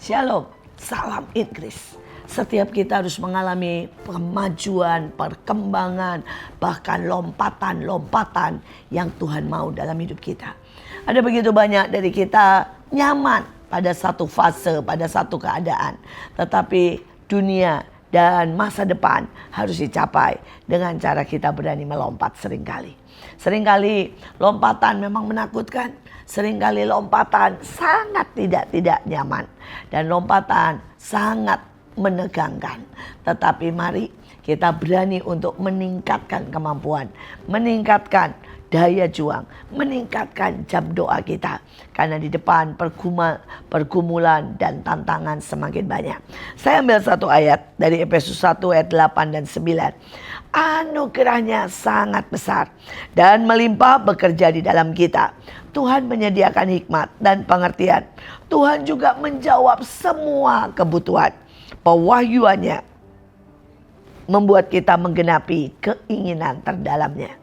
Shalom, salam Inggris. Setiap kita harus mengalami kemajuan, perkembangan, bahkan lompatan-lompatan yang Tuhan mau dalam hidup kita. Ada begitu banyak dari kita nyaman pada satu fase, pada satu keadaan. Tetapi dunia dan masa depan harus dicapai dengan cara kita berani melompat seringkali. Seringkali lompatan memang menakutkan. Seringkali lompatan sangat tidak nyaman. Dan lompatan sangat menegangkan. Tetapi mari kita berani untuk meningkatkan kemampuan. Meningkatkan daya juang. Meningkatkan jam doa kita. Karena di depan pergumulan dan tantangan semakin banyak. Saya ambil satu ayat dari Efesus 1 ayat 8 dan 9. Anugerahnya sangat besar dan melimpah bekerja di dalam kita. Tuhan menyediakan hikmat dan pengertian. Tuhan juga menjawab semua kebutuhan. Pewahyuannya membuat kita menggenapi keinginan terdalamnya.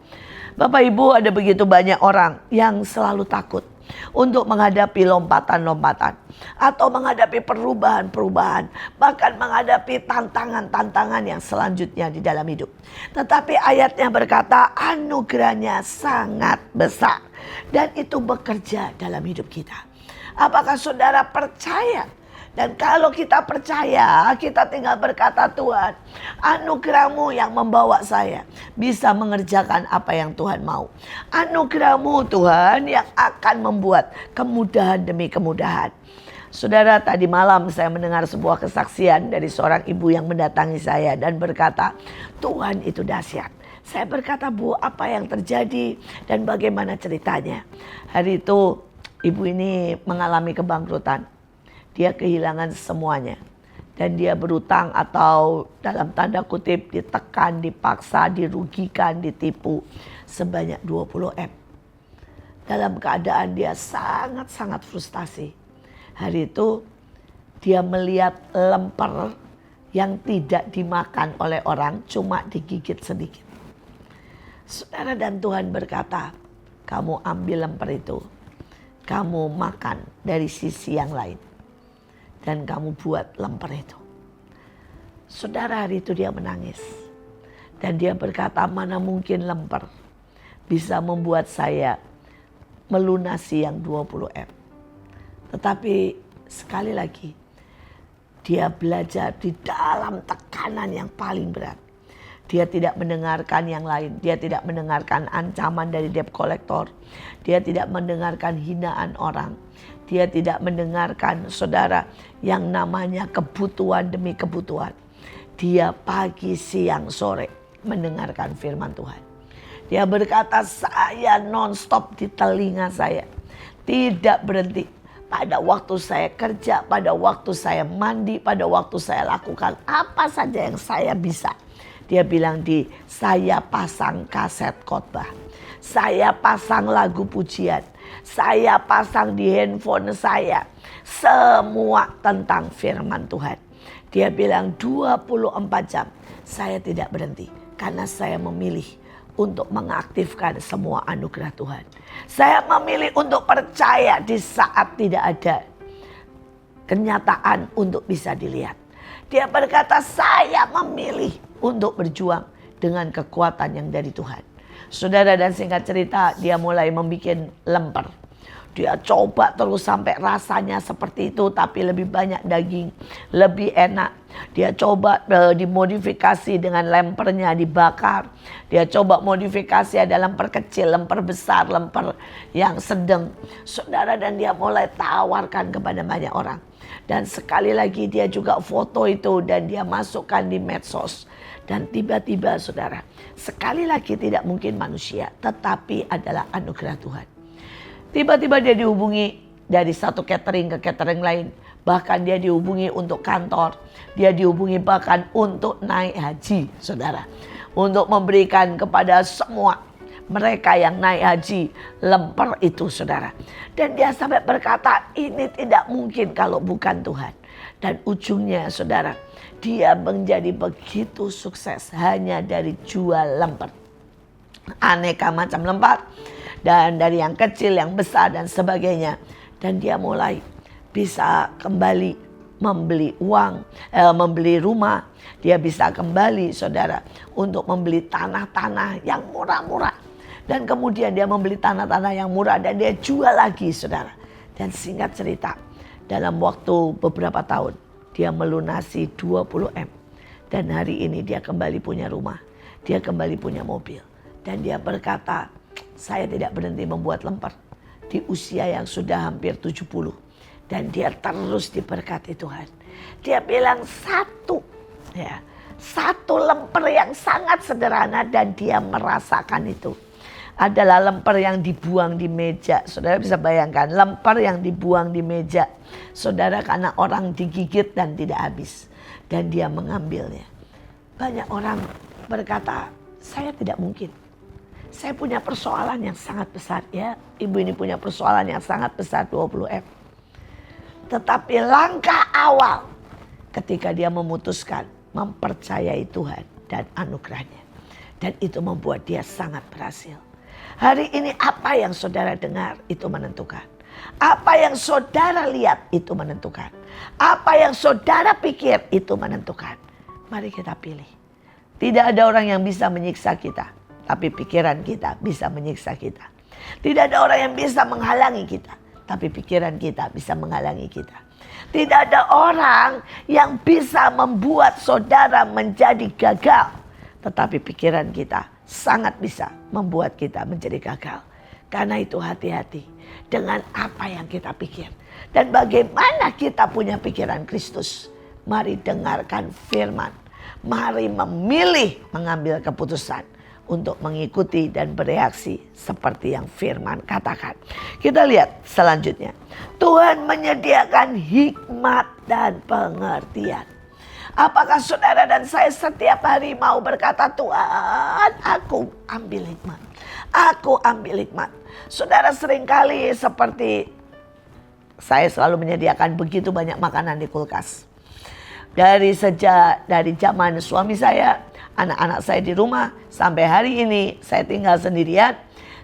Bapak Ibu, ada begitu banyak orang yang selalu takut untuk menghadapi lompatan-lompatan atau menghadapi perubahan-perubahan, bahkan menghadapi tantangan-tantangan yang selanjutnya di dalam hidup. Tetapi ayatnya berkata anugerahnya sangat besar dan itu bekerja dalam hidup kita. Apakah saudara percaya? Dan kalau kita percaya, kita tinggal berkata, Tuhan, anugerah-Mu yang membawa saya bisa mengerjakan apa yang Tuhan mau. Anugerah-Mu Tuhan yang akan membuat kemudahan demi kemudahan. Saudara, tadi malam saya mendengar sebuah kesaksian dari seorang ibu yang mendatangi saya dan berkata, Tuhan itu dahsyat. Saya berkata, Bu, apa yang terjadi dan bagaimana ceritanya? Hari itu ibu ini mengalami kebangkrutan. Dia kehilangan semuanya. Dan dia berutang atau dalam tanda kutip ditekan, dipaksa, dirugikan, ditipu sebanyak 20M. Dalam keadaan dia sangat-sangat frustasi. Hari itu dia melihat lemper yang tidak dimakan oleh orang, cuma digigit sedikit. Saudara, dan Tuhan berkata, kamu ambil lemper itu, kamu makan dari sisi yang lain. Dan kamu buat lemper itu. Saudara, hari itu dia menangis. Dan dia berkata, mana mungkin lemper bisa membuat saya melunasi yang 20M. Tetapi sekali lagi, dia belajar di dalam tekanan yang paling berat. Dia tidak mendengarkan yang lain. Dia tidak mendengarkan ancaman dari debt collector. Dia tidak mendengarkan hinaan orang. Dia tidak mendengarkan saudara yang namanya kebutuhan demi kebutuhan. Dia pagi, siang, sore mendengarkan firman Tuhan. Dia berkata, saya non-stop di telinga saya. Tidak berhenti. Pada waktu saya kerja, pada waktu saya mandi, pada waktu saya lakukan apa saja yang saya bisa. Dia bilang saya pasang kaset khotbah. Saya pasang lagu pujian. Saya pasang di handphone saya. Semua tentang firman Tuhan. Dia bilang 24 jam saya tidak berhenti. Karena saya memilih untuk mengaktifkan semua anugerah Tuhan. Saya memilih untuk percaya di saat tidak ada kenyataan untuk bisa dilihat. Dia berkata, saya memilih untuk berjuang dengan kekuatan yang dari Tuhan. Saudara, dan singkat cerita, dia mulai membuat lemper. Dia coba terus sampai rasanya seperti itu, tapi lebih banyak daging, lebih enak. Dia coba dimodifikasi dengan lempernya dibakar. Dia coba modifikasi ada lemper kecil, lemper besar, lemper yang sedang. Saudara, dan dia mulai tawarkan kepada banyak orang. Dan sekali lagi dia juga foto itu dan dia masukkan di medsos. Dan tiba-tiba saudara, sekali lagi tidak mungkin manusia, tetapi adalah anugerah Tuhan. Tiba-tiba dia dihubungi dari satu catering ke catering lain. Bahkan dia dihubungi untuk kantor. Dia dihubungi bahkan untuk naik haji, saudara. Untuk memberikan kepada semua mereka yang naik haji lemper itu, saudara. Dan dia sampai berkata, ini tidak mungkin kalau bukan Tuhan. Dan ujungnya, saudara, dia menjadi begitu sukses hanya dari jual lemper. Aneka macam lemper. Dan dari yang kecil, yang besar dan sebagainya. Dan dia mulai bisa kembali membeli membeli rumah. Dia bisa kembali, saudara, untuk membeli tanah-tanah yang murah-murah. Dan kemudian dia membeli tanah-tanah yang murah dan dia jual lagi, saudara. Dan singkat cerita, dalam waktu beberapa tahun, dia melunasi 20 M. Dan hari ini dia kembali punya rumah. Dia kembali punya mobil. Dan dia berkata, saya tidak berhenti membuat lemper. Di usia yang sudah hampir 70. Dan dia terus diberkati Tuhan. Dia bilang satu lemper yang sangat sederhana dan dia merasakan itu. Adalah lemper yang dibuang di meja. Saudara bisa bayangkan, lemper yang dibuang di meja. Saudara, karena orang digigit dan tidak habis. Dan dia mengambilnya. Banyak orang berkata, saya tidak mungkin. Saya punya persoalan yang sangat besar. Ya, ibu ini punya persoalan yang sangat besar, 20 M. Tetapi langkah awal ketika dia memutuskan mempercayai Tuhan dan anugerahnya. Dan itu membuat dia sangat berhasil. Hari ini apa yang saudara dengar itu menentukan. Apa yang saudara lihat itu menentukan. Apa yang saudara pikir itu menentukan. Mari kita pilih. Tidak ada orang yang bisa menyiksa kita. Tapi pikiran kita bisa menyiksa kita. Tidak ada orang yang bisa menghalangi kita. Tapi pikiran kita bisa menghalangi kita. Tidak ada orang yang bisa membuat saudara menjadi gagal. Tetapi pikiran kita sangat bisa membuat kita menjadi gagal. Karena itu hati-hati dengan apa yang kita pikir. Dan bagaimana kita punya pikiran Kristus. Mari dengarkan firman. Mari memilih mengambil keputusan untuk mengikuti dan bereaksi seperti yang firman katakan. Kita lihat selanjutnya. Tuhan menyediakan hikmat dan pengertian. Apakah saudara dan saya setiap hari mau berkata, Tuhan, aku ambil hikmat. Aku ambil hikmat. Saudara, seringkali seperti saya selalu menyediakan begitu banyak makanan di kulkas. Dari zaman suami saya, anak-anak saya di rumah, sampai hari ini saya tinggal sendirian.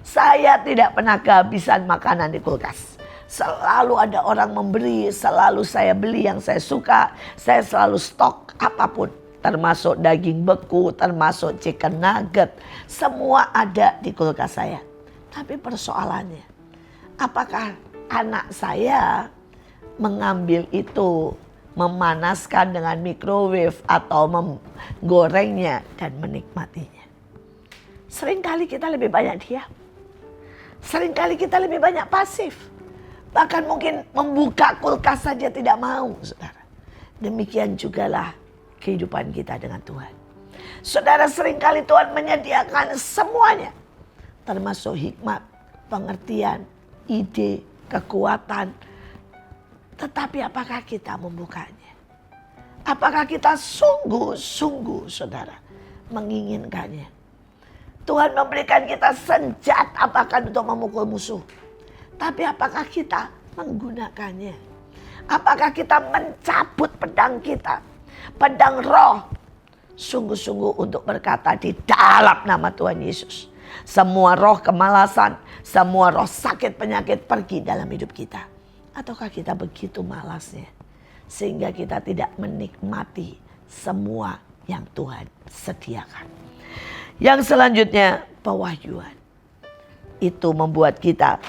Saya tidak pernah kehabisan makanan di kulkas. Selalu ada orang memberi, selalu saya beli yang saya suka. Saya selalu stok apapun, termasuk daging beku, termasuk chicken nugget. Semua ada di kulkas saya. Tapi persoalannya, apakah anak saya mengambil itu, memanaskan dengan microwave atau menggorengnya dan menikmatinya? Seringkali kita lebih banyak diam. Seringkali kita lebih banyak pasif. Bahkan mungkin membuka kulkas saja tidak mau, saudara. Demikian jugalah kehidupan kita dengan Tuhan. Saudara, seringkali Tuhan menyediakan semuanya. Termasuk hikmat, pengertian, ide, kekuatan. Tetapi apakah kita membukanya? Apakah kita sungguh-sungguh, saudara, menginginkannya? Tuhan memberikan kita senjata bahkan untuk memukul musuh. Tapi apakah kita menggunakannya? Apakah kita mencabut pedang kita? Pedang roh. Sungguh-sungguh untuk berkata di dalam nama Tuhan Yesus. Semua roh kemalasan, semua roh sakit penyakit pergi dalam hidup kita. Ataukah kita begitu malasnya sehingga kita tidak menikmati semua yang Tuhan sediakan. Yang selanjutnya, pewahyuan. Itu membuat kita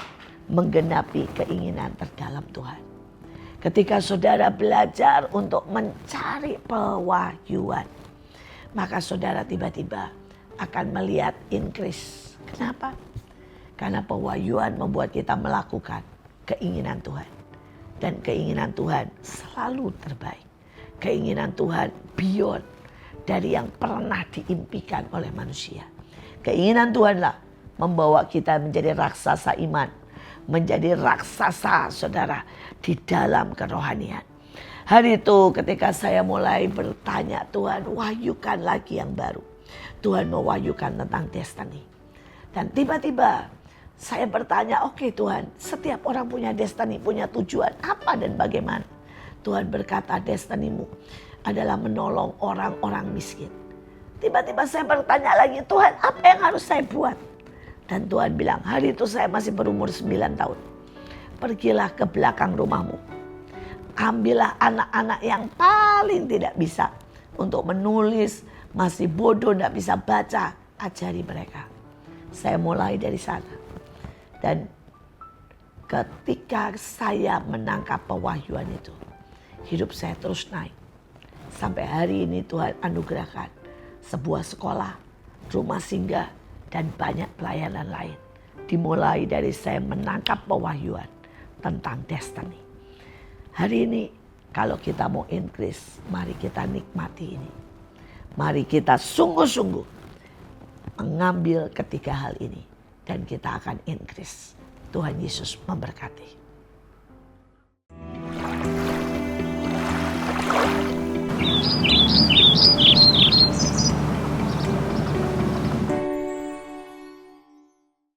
menggenapi keinginan terdalam Tuhan. Ketika saudara belajar untuk mencari pewahyuan, maka saudara tiba-tiba akan melihat increase. Kenapa? Karena pewahyuan membuat kita melakukan keinginan Tuhan. Dan keinginan Tuhan selalu terbaik. Keinginan Tuhan beyond dari yang pernah diimpikan oleh manusia. Keinginan Tuhanlah membawa kita menjadi raksasa iman. Menjadi raksasa, saudara, di dalam kerohanian. Hari itu ketika saya mulai bertanya, Tuhan wahyukan lagi yang baru. Tuhan mewahyukan tentang destiny. Dan tiba-tiba saya bertanya, oke Tuhan, setiap orang punya destiny, punya tujuan apa dan bagaimana. Tuhan berkata, destinimu adalah menolong orang-orang miskin. Tiba-tiba saya bertanya lagi, Tuhan apa yang harus saya buat? Dan Tuhan bilang, hari itu saya masih berumur 9 tahun. Pergilah ke belakang rumahmu. Ambillah anak-anak yang paling tidak bisa untuk menulis, masih bodoh, tidak bisa baca, ajari mereka. Saya mulai dari sana. Dan ketika saya menangkap pewahyuan itu, hidup saya terus naik. Sampai hari ini Tuhan anugerahkan sebuah sekolah, rumah singgah, dan banyak pelayanan lain. Dimulai dari saya menangkap pewahyuan tentang destiny. Hari ini kalau kita mau increase, mari kita nikmati ini. Mari kita sungguh-sungguh mengambil ketiga hal ini. Dan kita akan increase. Tuhan Yesus memberkati.